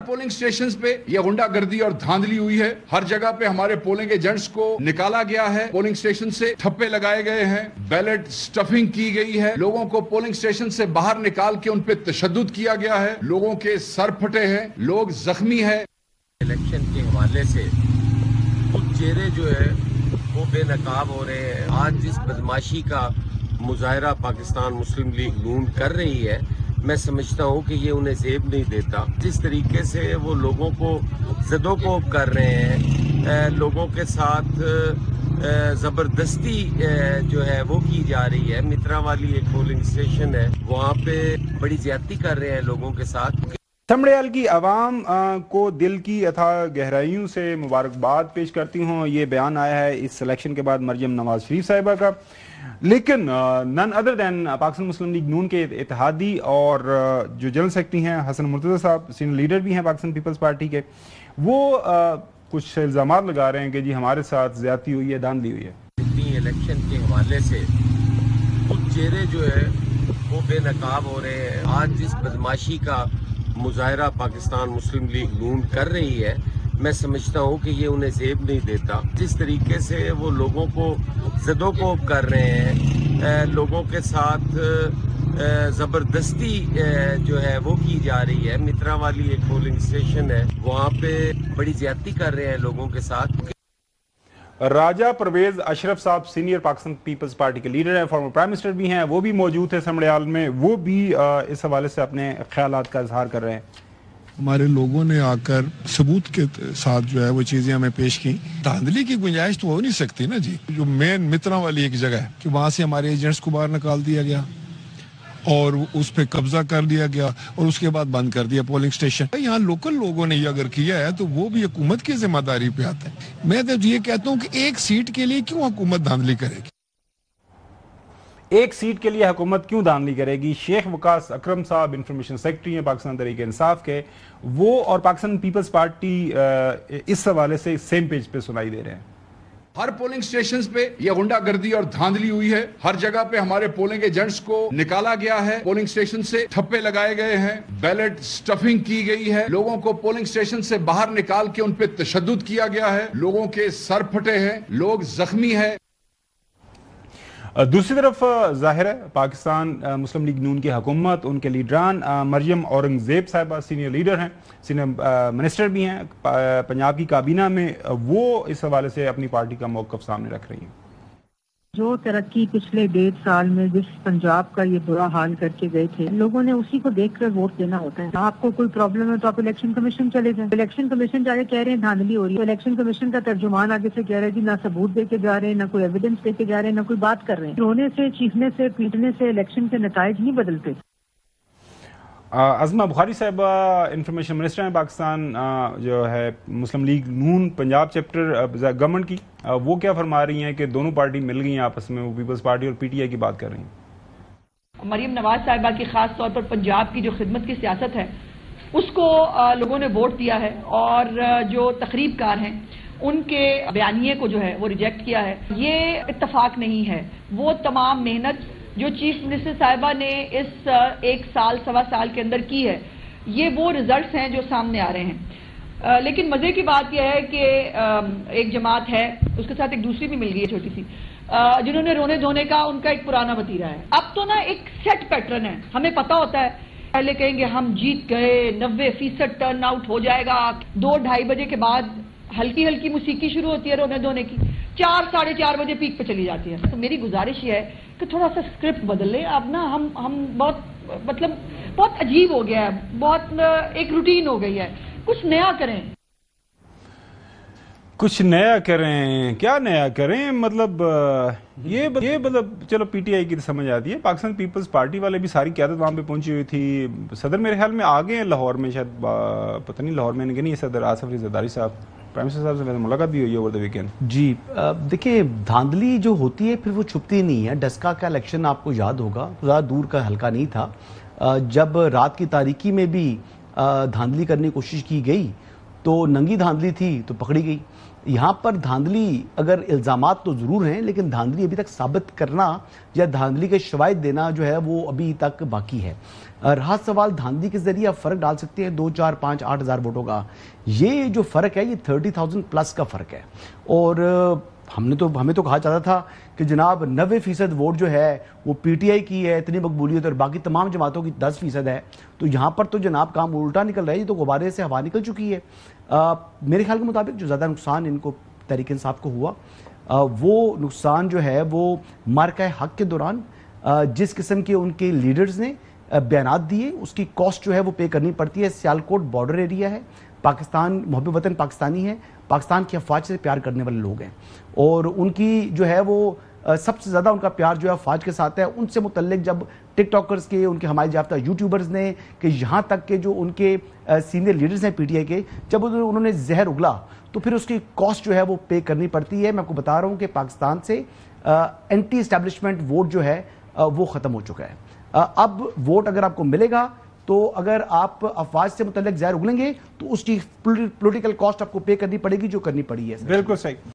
Polling stations पे ये गुंडागर्दी और धांधली हुई है। हर जगह पे हमारे पोलिंग एजेंट्स को निकाला गया है, पोलिंग स्टेशन से ठप्पे लगाए गए हैं, बैलेट स्टफिंग की गई है, लोगों को पोलिंग स्टेशन से बाहर निकाल के उन पे तशद्दुद किया गया है, लोगों के सर फटे हैं, लोग जख्मी है। इलेक्शन के हवाले से कुछ चेहरे जो है वो बेनकाब हो रहे हैं। आज जिस बदमाशी का मुजाहरा पाकिस्तान मुस्लिम लीग नून कर रही है, मैं समझता हूँ कि ये उन्हें ज़ेब नहीं देता। जिस तरीके से वो लोगों को ज़दोकोब कर रहे हैं, लोगों के साथ ज़बरदस्ती जो है वो की जा रही है। मित्रा वाली एक पोलिंग स्टेशन है, वहाँ पे बड़ी ज़्यादती कर रहे हैं लोगों के साथ। समड़ियाल की आवाम को दिल की अथाह गहराइयों से मुबारकबाद पेश करती हूँ। ये बयान आया है इस इलेक्शन के बाद मरियम नवाज शरीफ साहिबा का, लेकिन नन अदर दैन पाकिस्तान मुस्लिम लीग नून के इत्तेहादी और जो जनरल सेक्रेटरी हैं हसन मुर्तज़ा साहब, सीनियर लीडर भी हैं पाकिस्तान पीपल्स पार्टी के, वो कुछ इल्ज़ामात लगा रहे हैं कि जी हमारे साथ ज़्यादती हुई है, धांधली हुई है। इलेक्शन के हवाले से कुछ चेहरे जो है वो बेनकाब हो रहे हैं। आज जिस बदमाशी का मुजाहरा पाकिस्तान मुस्लिम लीग नून कर रही है, मैं समझता हूँ कि ये उन्हें ज़ेब नहीं देता। जिस तरीके से वो लोगों को ज़दोकोब कर रहे हैं, लोगों के साथ ज़बरदस्ती जो है वो की जा रही है। मित्रा वाली एक पोलिंग स्टेशन है, वहाँ पे बड़ी ज़्यादती कर रहे हैं लोगों के साथ। राजा परवेज अशरफ साहब सीनियर पाकिस्तान पीपल्स पार्टी के लीडर हैं, फॉर्मर प्राइम मिनिस्टर भी हैं, वो भी मौजूद थे समड़ियाल में। वो भी इस हवाले से अपने ख्यालात का इजहार कर रहे हैं। हमारे लोगों ने आकर सबूत के साथ जो है वो चीजें हमें पेश की। धांधली की गुंजाइश तो हो नहीं सकती ना जी। जो मेन मित्रा वाली एक जगह है कि वहां से हमारे एजेंट्स को बाहर निकाल दिया गया और उस पे कब्जा कर लिया गया और उसके बाद बंद कर दिया पोलिंग स्टेशन। यहाँ लोकल लोगों ने ये अगर किया है तो वो भी हुकूमत की जिम्मेदारी पे आता है। मैं तो ये कहता हूँ कि एक सीट के लिए क्यों हुकूमत धांधली करेगी, एक सीट के लिए हुकूमत क्यों धांधली करेगी। शेख वकास अकरम साहब इंफॉर्मेशन सेक्रेटरी हैं पाकिस्तान तहरीक इंसाफ के, वो और पाकिस्तान पीपल्स पार्टी इस हवाले से सेम पेज पे सुनाई दे रहे हैं। हर पोलिंग स्टेशंस पे ये गुंडागर्दी और धांधली हुई है। हर जगह पे हमारे पोलिंग एजेंट्स को निकाला गया है, पोलिंग स्टेशन से ठप्पे लगाए गए हैं, बैलेट स्टफिंग की गई है, लोगों को पोलिंग स्टेशन से बाहर निकाल के उन पे तशद्दुद किया गया है, लोगों के सर फटे हैं, लोग जख्मी है। दूसरी तरफ जाहिर है पाकिस्तान मुस्लिम लीग नून की हुकूमत, उनके लीडरान मरियम औरंगजेब साहिबा सीनियर लीडर हैं, सीनियर मिनिस्टर भी हैं पंजाब की काबीना में, वो इस हवाले से अपनी पार्टी का मौक़िफ़ सामने रख रही हैं। जो तरक्की पिछले 1.5 साल में जिस पंजाब का ये बुरा हाल करके गए थे, लोगों ने उसी को देखकर वोट देना होता है। आपको कोई प्रॉब्लम है तो आप इलेक्शन कमीशन चले जाएं। इलेक्शन कमीशन जाके कह रहे हैं धांधली हो रही है, तो इलेक्शन कमीशन का तर्जुमान आगे से कह रहे हैं जी ना सबूत दे के जा रहे हैं, ना कोई एविडेंस दे के जा रहे हैं, ना कोई बात कर रहे हैं। रोने से, चीखने से, पीटने से इलेक्शन के नताइज नहीं बदलते। अज़मा बुखारी साहब इंफॉर्मेशन मिनिस्टर हैं पाकिस्तान जो है मुस्लिम लीग नून पंजाब चैप्टर गवर्नमेंट की, वो क्या फरमा रही हैं कि दोनों पार्टी मिल गई हैं आपस में, वो पीपल्स पार्टी और पीटीआई की बात कर रही हैं। मरियम नवाज साहिबा की खास तौर पर पंजाब की जो खिदमत की सियासत है उसको लोगों ने वोट दिया है और जो तकरीबकार हैं उनके बयानिए को जो है वो रिजेक्ट किया है। ये इत्तफाक नहीं है। वो तमाम मेहनत जो चीफ मिनिस्टर साहिबा ने इस 1 साल सवा साल के अंदर की है, ये वो रिजल्ट्स हैं जो सामने आ रहे हैं। लेकिन मजे की बात यह है कि एक जमात है, उसके साथ एक दूसरी भी मिल गई है छोटी सी, जिन्होंने रोने धोने का उनका एक पुराना वतीरा है। अब तो ना एक सेट पैटर्न है, हमें पता होता है। पहले कहेंगे हम जीत गए, 90% टर्न आउट हो जाएगा, 2-2:30 बजे के बाद हल्की हल्की मुसीकी शुरू होती है रोने धोने की, 4-4:30 बजे पीक पे चली जाती है। तो मेरी गुजारिश ये है कि थोड़ा सा स्क्रिप्ट बदल लें। अब ना हम बहुत अजीब हो गया है, बहुत एक रूटीन हो गई है। कुछ नया करें, कुछ नया करें। क्या नया करें मतलब ये मतलब चलो पीटीआई की तो समझ आती है, पाकिस्तान पीपल्स पार्टी वाले भी सारी क़यादत वहाँ पे पहुंची हुई थी। सदर मेरे ख्याल में आ गए हैं लाहौर में, शायद पता नहीं लाहौर में नहीं, सदर आसिफ अली ज़रदारी साहब, प्राइम मिनिस्टर साहब से मेरी मुलाकात भी हुई है ओवर द वीकेंड। जी देखिए, धांधली जो होती है फिर वो छुपती नहीं है। डस्का का इलेक्शन आपको याद होगा, ज़्यादा दूर का हल्का नहीं था। जब रात की तारीकी में भी धांधली करने की कोशिश की गई تو ننگی دھاندلی تھی تو پکڑی گئی. یہاں پر دھاندلی اگر الزامات تو ضرور ہیں لیکن دھاندلی ابھی تک ثابت کرنا یا دھاندلی کے شواہد دینا جو ہے وہ ابھی تک باقی ہے. رہا سوال دھاندلی کے ذریعے آپ فرق ڈال سکتے ہیں 2, 4, 5, 8 ہزار ووٹوں کا. یہ جو فرق ہے یہ 30,000 پلس کا فرق ہے. اور ہمیں تو کہا جاتا تھا کہ جناب 90% ووٹ جو ہے وہ پی ٹی آئی کی ہے, اتنی مقبولیت, اور باقی تمام جماعتوں کی 10% ہے. تو یہاں پر تو جناب کام الٹا نکل رہا ہے, یہ تو غبارے سے ہوا نکل چکی ہے. میرے خیال کے مطابق جو زیادہ نقصان ان کو تحریک انصاف کو ہوا وہ نقصان جو ہے وہ مارکہ حق کے دوران جس قسم کے ان کے لیڈرز نے بیانات دیے اس کی کاسٹ جو ہے وہ پے کرنی پڑتی ہے. سیالکوٹ بارڈر ایریا ہے, پاکستان محب وطن پاکستانی ہے, پاکستان کی افواج سے پیار کرنے والے لوگ ہیں, اور ان کی جو ہے وہ سب سے زیادہ ان کا پیار جو ہے افواج کے ساتھ ہے. ان سے متعلق جب ٹک ٹاکرز کے, ان کے حمایت یافتہ یوٹیوبرز نے, کہ یہاں تک کہ جو ان کے سینئر لیڈرز ہیں پی ٹی آئی کے, جب انہوں نے زہر اگلا تو پھر اس کی کاسٹ جو ہے وہ پے کرنی پڑتی ہے. میں آپ کو بتا رہا ہوں کہ پاکستان سے اینٹی اسٹیبلشمنٹ ووٹ جو ہے وہ ختم ہو چکا ہے. اب ووٹ اگر آپ کو ملے گا تو اگر آپ افواج سے متعلق زہر اگلیں گے تو اس کی پولیٹیکل کاسٹ آپ کو پے کرنی پڑے گی جو کرنی پڑی ہے. بالکل صحیح.